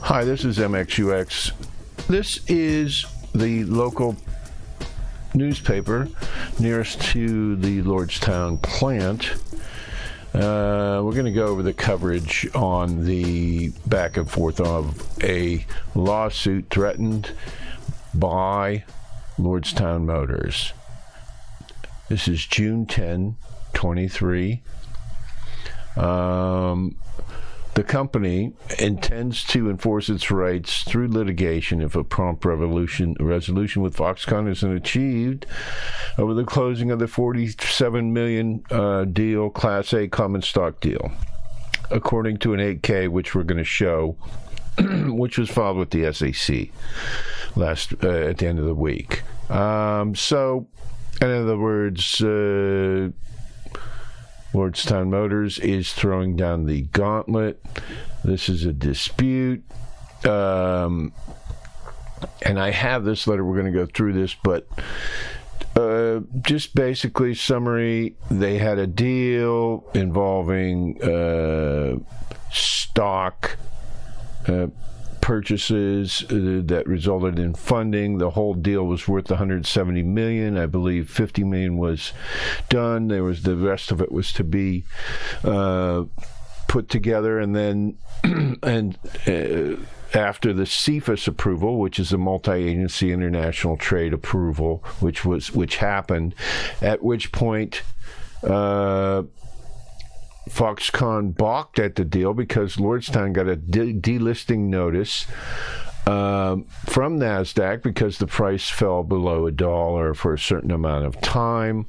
Hi, this is MXUX. This is the local newspaper nearest to the Lordstown plant. We're going to go over the coverage on the back and forth of a lawsuit threatened by Lordstown Motors. This is June 10, 23. The company intends to enforce its rights through litigation if a prompt resolution with Foxconn isn't achieved over the closing of the $47 million deal, Class A common stock deal, according to an 8K, which we're going to show, which was filed with the SEC at the end of the week. So, in other words, Lordstown Motors is throwing down the gauntlet. This is a dispute. And I have this letter. We're going to go through this, but just basically summary, they had a deal involving stock purchases that resulted in funding. The whole deal was worth $170 million. I believe $50 million was done. The rest of it was to be put together, and then after the CFIUS approval, which is a multi-agency international trade approval, which happened, at which point Foxconn balked at the deal because Lordstown got a delisting notice from NASDAQ because the price fell below $1 for a certain amount of time.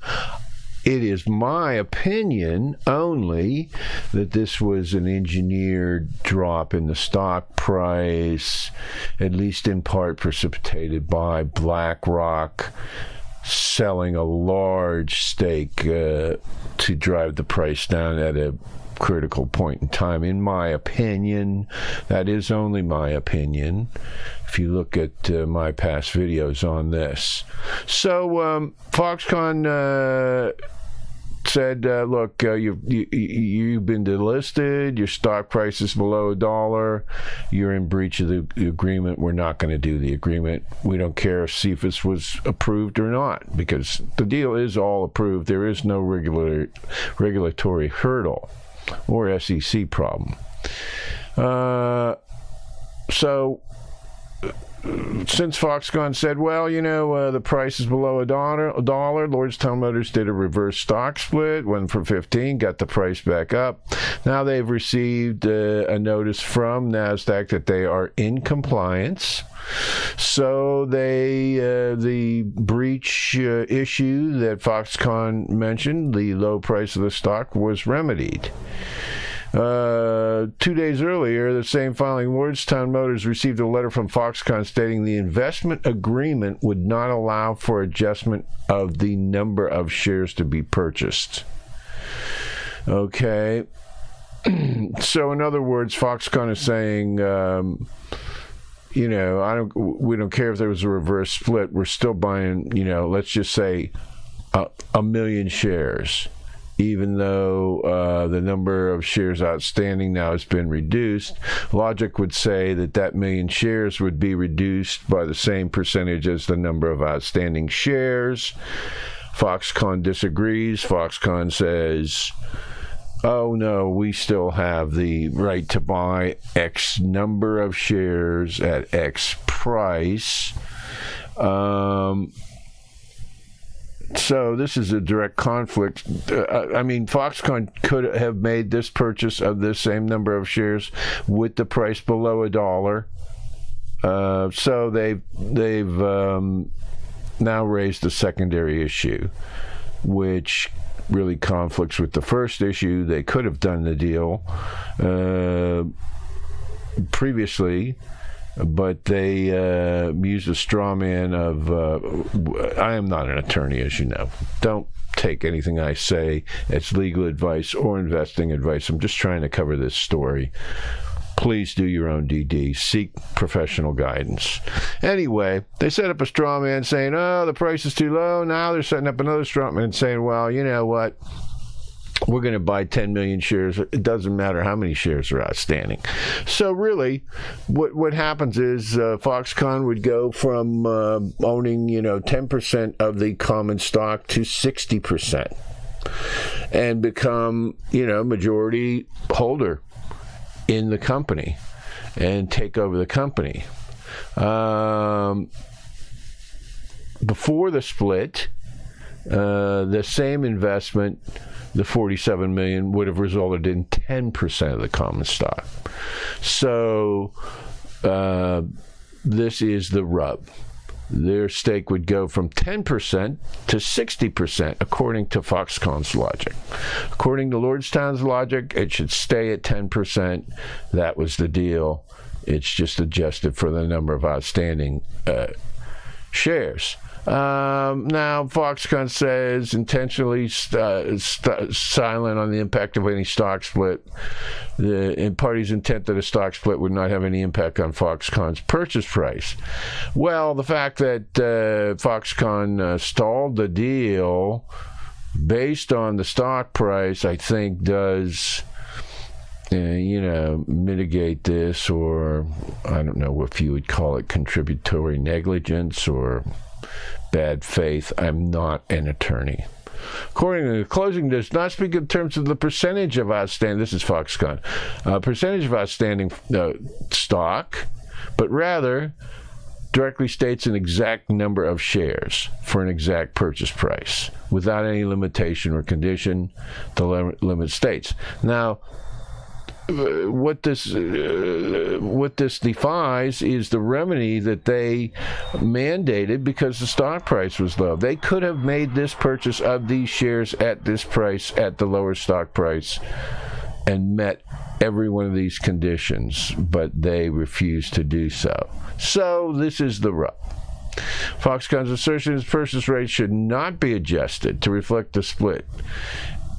It is my opinion only that this was an engineered drop in the stock price, at least in part precipitated by BlackRock selling a large stake to drive the price down at a critical point in time. In my opinion, that is only my opinion, if you look at my past videos on this. So Foxconn said, look, you've been delisted, your stock price is below $1, you're in breach of the agreement, we're not going to do the agreement. We don't care if CFIUS was approved or not, because the deal is all approved. There is no regulatory hurdle or SEC problem. So since Foxconn said, well, the price is below $1, Lordstown Motors did a reverse stock split, went from 15, got the price back up. Now they've received a notice from NASDAQ that they are in compliance. So the breach issue that Foxconn mentioned, the low price of the stock, was remedied. 2 days earlier, the same filing, Lordstown Motors received a letter from Foxconn stating the investment agreement would not allow for adjustment of the number of shares to be purchased. Okay. So, in other words, Foxconn is saying, we don't care if there was a reverse split. We're still buying, let's just say 1 million shares. Even though the number of shares outstanding now has been reduced, logic would say that million shares would be reduced by the same percentage as the number of outstanding shares. Foxconn disagrees. Foxconn says, oh no, we still have the right to buy X number of shares at X price. So this is a direct conflict. Foxconn could have made this purchase of this same number of shares with the price below $1. So they've now raised a secondary issue, which really conflicts with the first issue. They could have done the deal previously, but they used a straw man of I am not an attorney, as you know. Don't take anything I say as legal advice or investing advice. I'm just trying to cover this story. Please do your own DD. Seek professional guidance. Anyway, they set up a straw man saying, oh, the price is too low. Now they're setting up another straw man saying, well, you know what? we're going to buy 10 million shares. It doesn't matter how many shares are outstanding. So really, what happens is Foxconn would go from owning 10% of the common stock to 60%, and become majority holder in the company and take over the company. Before the split, the same investment, the $47 million, would have resulted in 10% of the common stock. So this is the rub. Their stake would go from 10% to 60%, according to Foxconn's logic. According to Lordstown's logic, it should stay at 10%. That was the deal. It's just adjusted for the number of outstanding shares. Now, Foxconn says intentionally silent on the impact of any stock split. The party's intent that a stock split would not have any impact on Foxconn's purchase price. Well, the fact that Foxconn stalled the deal based on the stock price, I think, does mitigate this, or I don't know if you would call it contributory negligence or bad faith. I'm not an attorney. According to the closing, does not speak in terms of the percentage of outstanding, this is Foxconn, percentage of outstanding stock, but rather directly states an exact number of shares for an exact purchase price without any limitation or condition. The limit states. Now, what this defies is the remedy that they mandated because the stock price was low. They could have made this purchase of these shares at this price, at the lower stock price, and met every one of these conditions, but they refused to do so. So this is the rub. Foxconn's assertion is purchase rate should not be adjusted to reflect the split,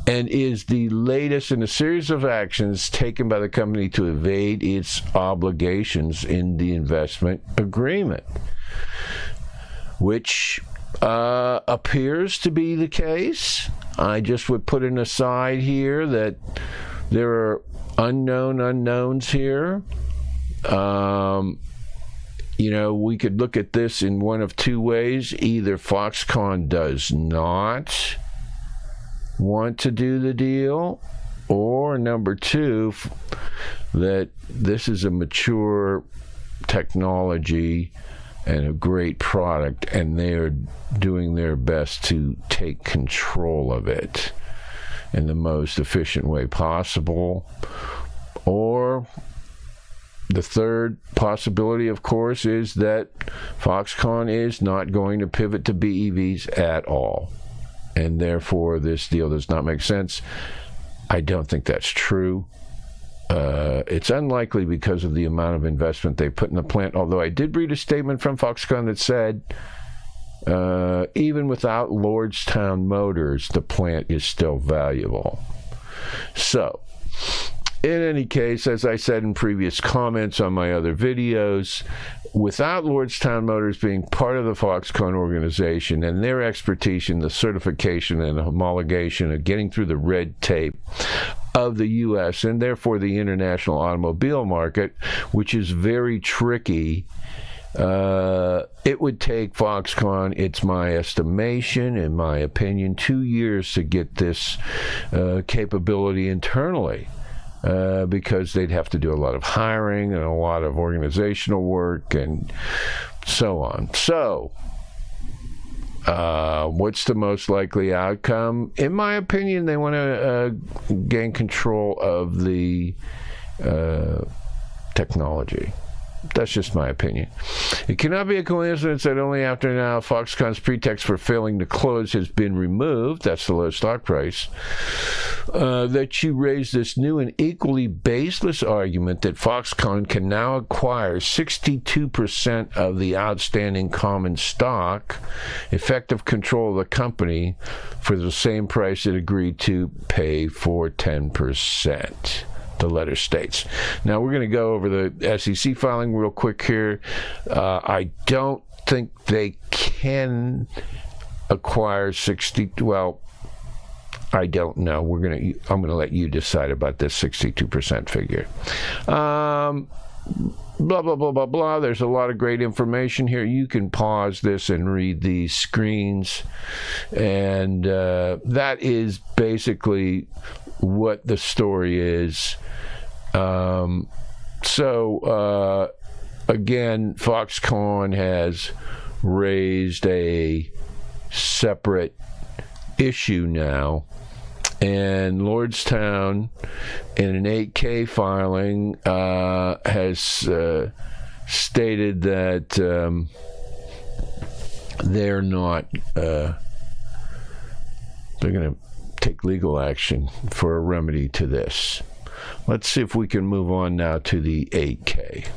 and is the latest in a series of actions taken by the company to evade its obligations in the investment agreement, which appears to be the case. I just would put an aside here that there are unknown unknowns here. We could look at this in one of two ways. Either Foxconn does not want to do the deal, or number two, that this is a mature technology and a great product, and they're doing their best to take control of it in the most efficient way possible. Or the third possibility, of course, is that Foxconn is not going to pivot to BEVs at all, and therefore this deal does not make sense. I don't think that's true. It's unlikely because of the amount of investment they put in the plant, although I did read a statement from Foxconn that said even without Lordstown Motors, the plant is still valuable. So, in any case, as I said in previous comments on my other videos, without Lordstown Motors being part of the Foxconn organization and their expertise in the certification and homologation of getting through the red tape of the U.S. and therefore the international automobile market, which is very tricky, it would take Foxconn, it's my estimation, in my opinion, 2 years to get this capability internally. Because they'd have to do a lot of hiring and a lot of organizational work and so on. So, what's the most likely outcome? In my opinion, they want to gain control of the technology. That's just my opinion. It cannot be a coincidence that only after now Foxconn's pretext for failing to close has been removed, that's the low stock price, that you raise this new and equally baseless argument that Foxconn can now acquire 62% of the outstanding common stock, effective control of the company, for the same price it agreed to pay for 10%. The letter states. Now, we're going to go over the SEC filing real quick here. I don't think they can acquire 60. Well, I don't know. I'm gonna let you decide about this 62% figure. Blah, blah, blah, blah, blah. There's a lot of great information here. You can pause this and read these screens. And that is basically what the story is. Again, Foxconn has raised a separate issue now. And Lordstown, in an 8K filing, has stated that they're not. They're going to take legal action for a remedy to this. Let's see if we can move on now to the 8K.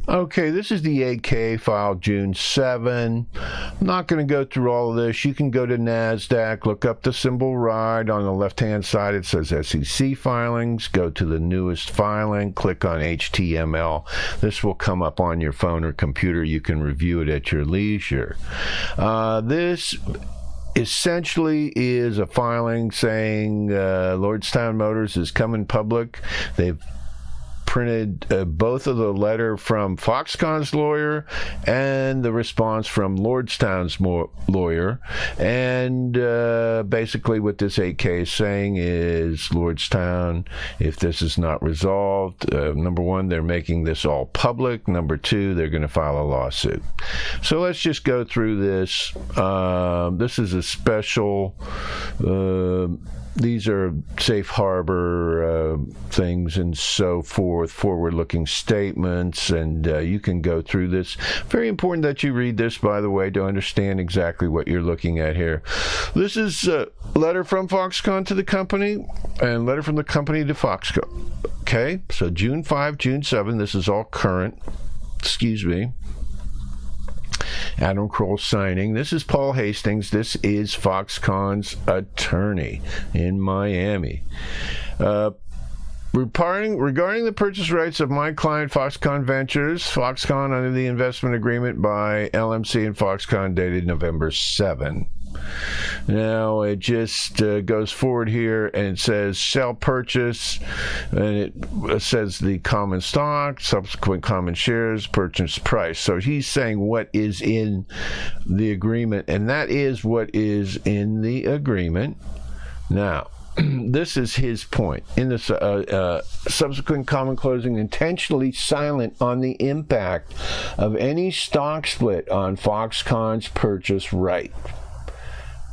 Okay, this is the 8K filed June 7. I'm not going to go through all of this. You can go to NASDAQ, look up the symbol RIDE. On the left-hand side, it says SEC filings. Go to the newest filing. Click on HTML. This will come up on your phone or computer. You can review it at your leisure. This essentially is a filing saying Lordstown Motors is coming public. They've printed both of the letter from Foxconn's lawyer and the response from Lordstown's lawyer. And basically what this 8K is saying is Lordstown, if this is not resolved, number one, they're making this all public. Number two, they're going to file a lawsuit. So let's just go through this. This is a special... these are safe harbor things and so forth, forward-looking statements, and you can go through this. Very important that you read this, by the way, to understand exactly what you're looking at here. This is a letter from Foxconn to the company, and letter from the company to Foxconn. Okay, so June 5, June 7, this is all current. Excuse me. Adam Kroll signing. This is Paul Hastings. This is Foxconn's attorney in Miami. Regarding the purchase rights of my client, Foxconn Ventures, Foxconn under the investment agreement by LMC and Foxconn dated November 7. Now it just goes forward here and it says shall purchase, and it says the common stock, subsequent common shares, purchase price. So he's saying what is in the agreement, and that is what is in the agreement. Now this is his point. In the subsequent common closing, intentionally silent on the impact of any stock split on Foxconn's purchase right.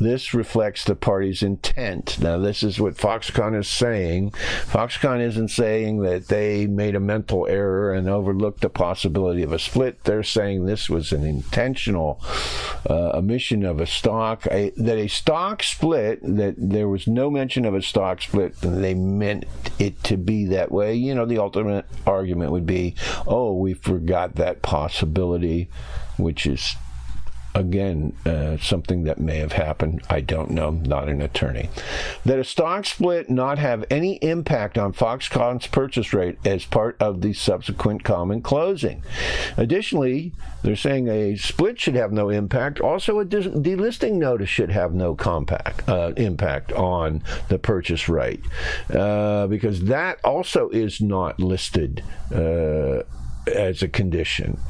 This reflects the party's intent. Now, this is what Foxconn is saying. Foxconn isn't saying that they made a mental error and overlooked the possibility of a split. They're saying this was an intentional omission of a stock, that a stock split, that there was no mention of a stock split, and they meant it to be that way. You know, the ultimate argument would be, oh, we forgot that possibility, which is again, something that may have happened. I don't know, not an attorney. That a stock split not have any impact on Foxconn's purchase rate as part of the subsequent common closing. Additionally, they're saying a split should have no impact. Also, a delisting notice should have no impact on the purchase right, because that also is not listed as a condition.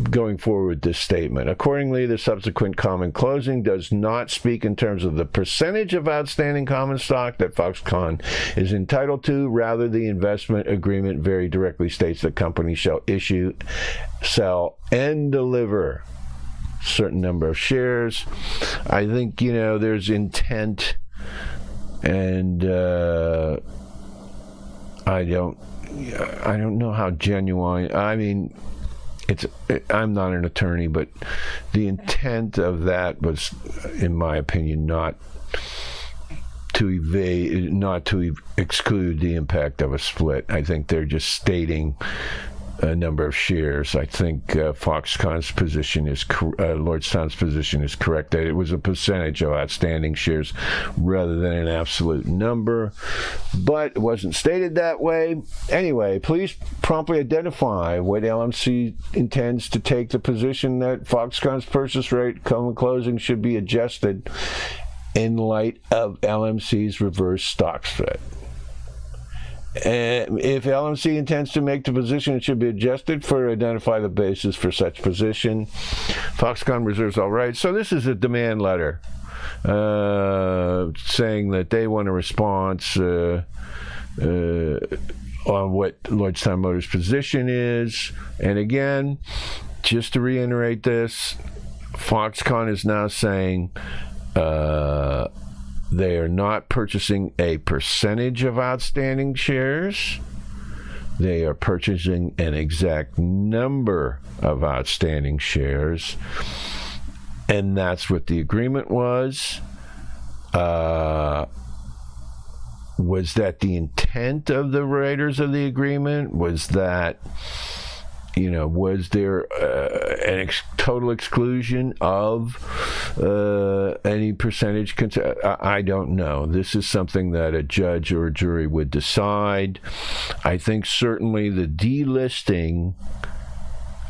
Going forward with this statement. Accordingly, the subsequent common closing does not speak in terms of the percentage of outstanding common stock that Foxconn is entitled to. Rather, the investment agreement very directly states the company shall issue, sell, and deliver a certain number of shares. I think, you know, there's intent, and I don't know how genuine. I mean, I'm not an attorney, but the intent of that was, in my opinion, not to exclude the impact of a split. I think they're just stating a number of shares. I think Foxconn's position is Lordstown's position is correct, that it was a percentage of outstanding shares rather than an absolute number, but it wasn't stated that way. Anyway, please promptly identify what LMC intends to take the position that Foxconn's purchase rate, common closing, should be adjusted in light of LMC's reverse stock split. And if LMC intends to make the position, it should be adjusted for identify the basis for such position. Foxconn reserves all rights. So this is a demand letter saying that they want a response on what Lordstown Motors' position is. And again, just to reiterate this, Foxconn is now saying they are not purchasing a percentage of outstanding shares. They are purchasing an exact number of outstanding shares. And that's what the agreement was. Was that the intent of the writers of the agreement? Was that, was there total exclusion of any percentage? I don't know. This is something that a judge or a jury would decide. I think certainly the delisting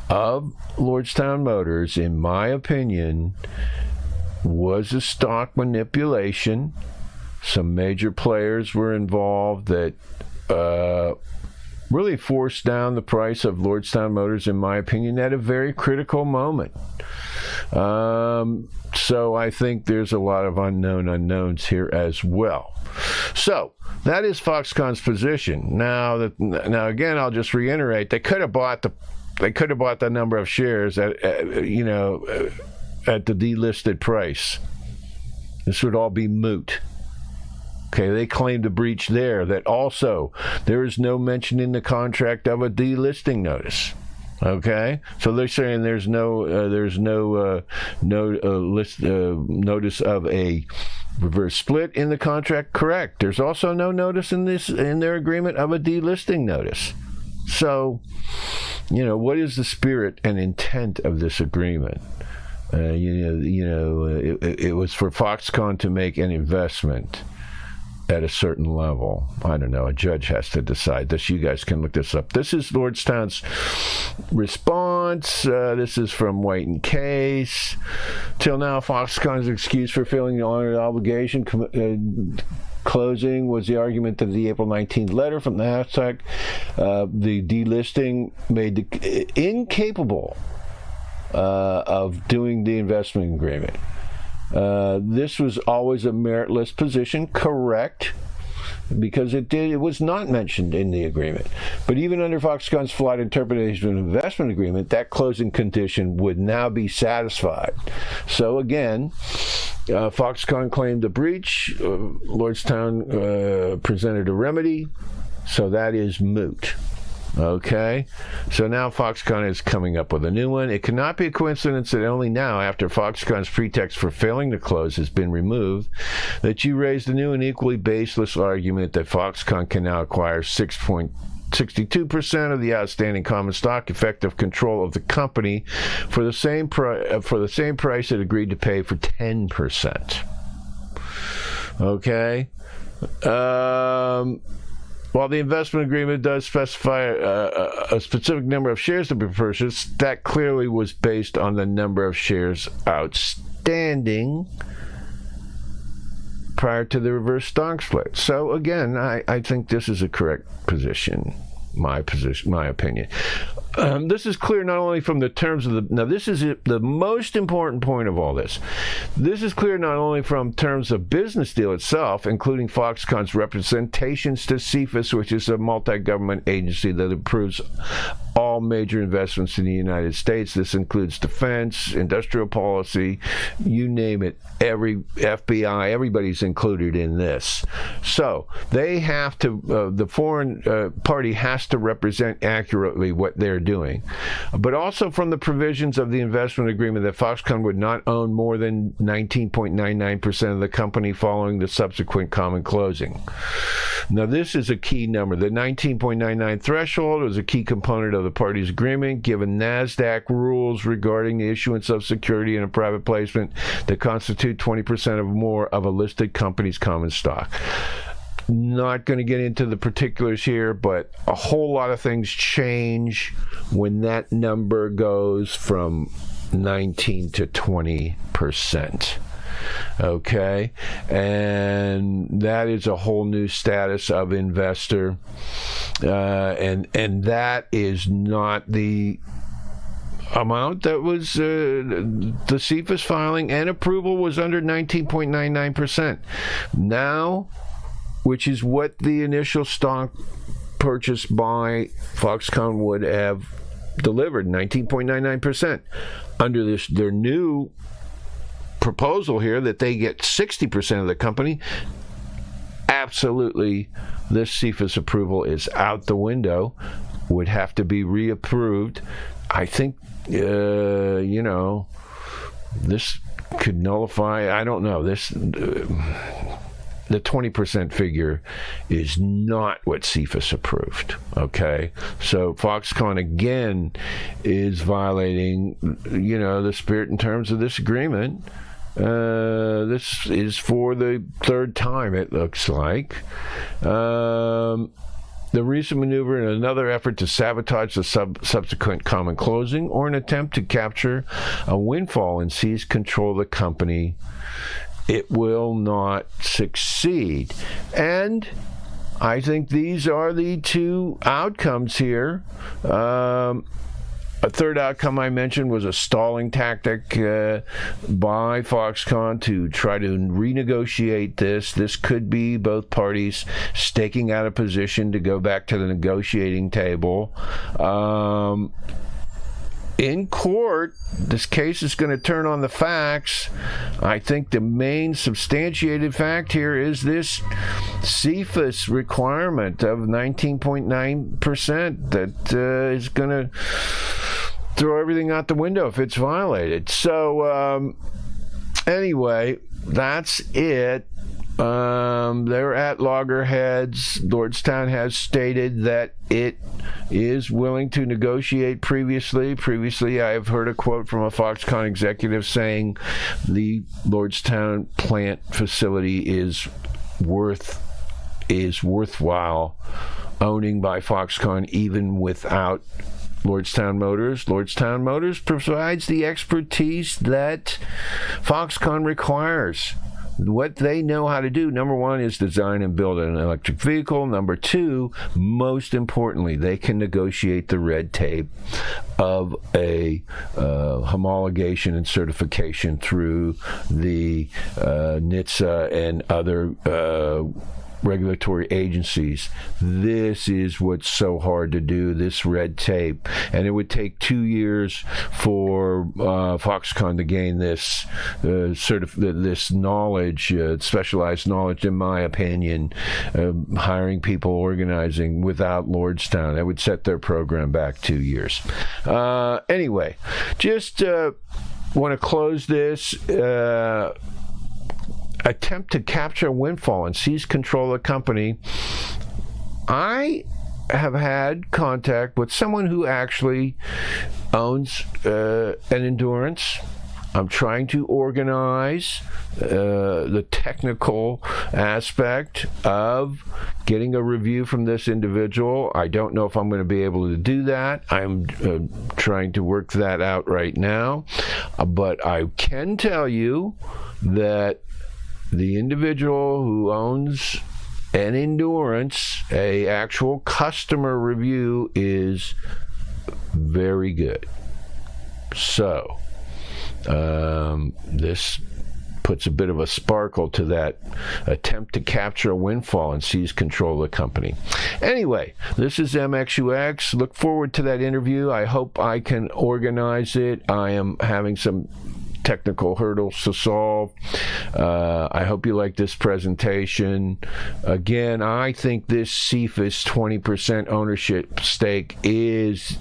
of Lordstown Motors, in my opinion, was a stock manipulation. Some major players were involved that really forced down the price of Lordstown Motors, in my opinion, at a very critical moment. So I think there's a lot of unknown unknowns here as well. So that is Foxconn's position. Now again, I'll just reiterate: they could have bought the number of shares at the delisted price. This would all be moot. Okay, they claimed a breach there. That also, there is no mention in the contract of a delisting notice. Okay, so they're saying there's no notice of a reverse split in the contract. Correct. There's also no notice in their agreement of a delisting notice. So, what is the spirit and intent of this agreement? It was for Foxconn to make an investment at a certain level. I don't know. A judge has to decide this. You guys can look this up. This is Lordstown's response. This is from White & Case. Till now, Foxconn's excuse for failing to honor the obligation closing was the argument that the April 19th letter from the hashtag, the delisting, made incapable of doing the investment agreement. This was always a meritless position, correct, because it was not mentioned in the agreement. But even under Foxconn's flawed interpretation of an investment agreement, that closing condition would now be satisfied. So again, Foxconn claimed a breach. Lordstown presented a remedy, so that is moot. Okay, so now Foxconn is coming up with a new one. It cannot be a coincidence that only now, after Foxconn's pretext for failing to close has been removed, that you raised a new and equally baseless argument that Foxconn can now acquire 6.62% of the outstanding common stock, effective control of the company, for the same price it agreed to pay for 10%. Okay. While the investment agreement does specify a specific number of shares to be purchased, that clearly was based on the number of shares outstanding prior to the reverse stock split. So again, I think this is a correct position. My opinion. This is clear not only from the terms of now this is the most important point of all this. This is clear not only from terms of business deal itself, including Foxconn's representations to CFIUS, which is a multi-government agency that approves all major investments in the United States. This includes defense, industrial policy, you name it, every FBI, everybody's included in this. So they have to, the foreign party has to represent accurately what they're doing. But also from the provisions of the investment agreement that Foxconn would not own more than 19.99% of the company following the subsequent common closing. Now this is a key number. The 19.99 threshold is a key component of the parties' agreement, given NASDAQ rules regarding the issuance of security in a private placement that constitute 20% or more of a listed company's common stock. Not going to get into the particulars here, but a whole lot of things change when that number goes from 19 to 20%. Okay, and that is a whole new status of investor, and that is not the amount that was the CFIUS filing, and approval was under 19.99%. Now, which is what the initial stock purchase by Foxconn would have delivered, 19.99%. Under their new proposal here that they get 60% of the company, absolutely this CFIUS approval is out the window, would have to be reapproved. I think, this could nullify, I don't know, the 20% figure is not what CFIUS approved, okay? So Foxconn, again, is violating, the spirit and terms of this agreement. This is for the third time, it looks like. The recent maneuver in another effort to sabotage the subsequent common closing, or an attempt to capture a windfall and seize control of the company, it will not succeed. And I think these are the two outcomes here. A third outcome I mentioned was a stalling tactic by Foxconn to try to renegotiate this. This could be both parties staking out a position to go back to the negotiating table. In court, this case is going to turn on the facts. I think the main substantiated fact here is this CFIUS requirement of 19.9% that is going to throw everything out the window if it's violated. So, anyway, that's it. They're at loggerheads. Lordstown has stated that it is willing to negotiate Previously, I have heard a quote from a Foxconn executive saying the Lordstown plant facility is worthwhile owning by Foxconn even without Lordstown Motors. Lordstown Motors provides the expertise that Foxconn requires. What they know how to do, number one, is design and build an electric vehicle. Number two, most importantly, they can negotiate the red tape of a homologation and certification through the NHTSA and other regulatory agencies. This is what's so hard to do, this red tape, and it would take 2 years for Foxconn to gain this this knowledge, specialized knowledge, in my opinion, hiring people, organizing without Lordstown. That would set their program back 2 years. Anyway, just want to close this. Attempt to capture a windfall and seize control of the company. I have had contact with someone who actually owns an Endurance. I'm trying to organize the technical aspect of getting a review from this individual. I don't know if I'm going to be able to do that. I'm trying to work that out right now. But I can tell you that the individual who owns an Endurance, a actual customer review, is very good. So, this puts a bit of a sparkle to that attempt to capture a windfall and seize control of the company. Anyway, this is MXUX. Look forward to that interview. I hope I can organize it. I am having some technical hurdles to solve. I hope you like this presentation. Again, I think this CFIUS 20% ownership stake is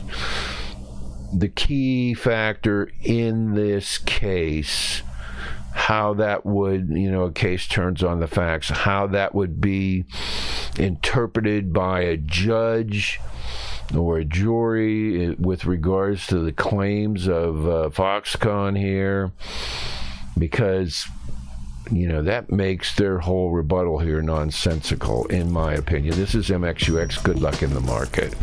the key factor in this case. How that would, a case turns on the facts, how that would be interpreted by a judge or a jury with regards to the claims of Foxconn here, because that makes their whole rebuttal here nonsensical, in my opinion. This is MXUX. Good luck in the market.